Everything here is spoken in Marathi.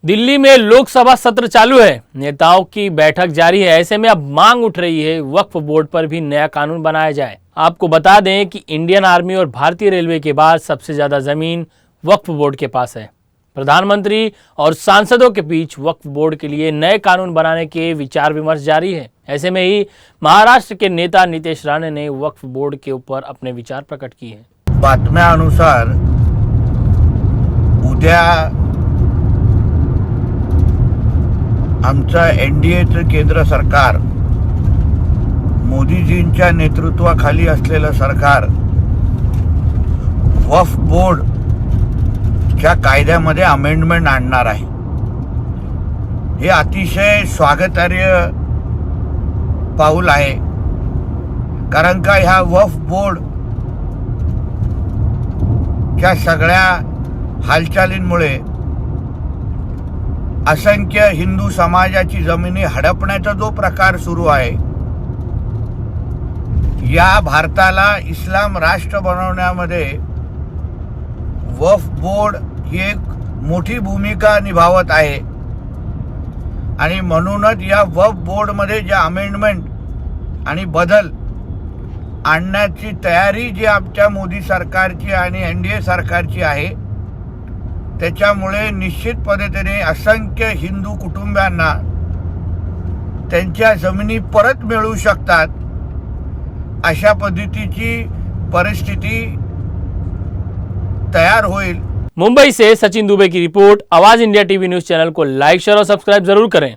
दिल्ली में लोकसभा सत्र चालू है, नेताओं की बैठक जारी है। ऐसे में अब मांग उठ रही है वक्फ बोर्ड पर भी नया कानून बनाया जाए। आपको बता दें कि इंडियन आर्मी और भारतीय रेलवे के बाद सबसे ज्यादा जमीन वक्फ बोर्ड के पास है। प्रधानमंत्री और सांसदों के बीच वक्फ बोर्ड के लिए नए कानून बनाने के विचार विमर्श जारी है। ऐसे में ही महाराष्ट्र के नेता नीतीश राणे ने वक्फ बोर्ड के ऊपर अपने विचार प्रकट किए हैं। बातम्यानुसार उद्या आमचं एनडीएचं केंद्र सरकार, मोदीजींच्या नेतृत्वाखाली असलेलं सरकार वक्फ बोर्डच्या कायद्यामध्ये अमेंडमेंट आणणार आहे। हे अतिशय स्वागतार्ह पाऊल आहे, कारण का ह्या वक्फ बोर्डच्या सगळ्या हालचालींमुळे असंख्य हिंदू समाजाची जमिनी हडपण्याचा जो प्रकार सुरू आहे, या भारताला इस्लाम राष्ट्र बनवण्यामध्ये वक्फ बोर्ड ही एक मोठी भूमिका निभावत आहे। आणि म्हणूनच या वक्फ बोर्डमध्ये जे अमेंडमेंट आणि बदल आणण्याची तयारी जी आमच्या मोदी सरकारची आणि एनडीए सरकारची आहे, त्याच्यामुळे निश्चित पद्धतीने असंख्य हिंदू कुटुंबांना त्यांच्या जमिनी परत मिळू शकतात, अशा पद्धतीची परिस्थिती तैयार होईल। मुंबई से सचिन दुबे की रिपोर्ट। आवाज इंडिया टीवी न्यूज चैनल को लाइक, शेयर और सब्सक्राइब जरूर करें।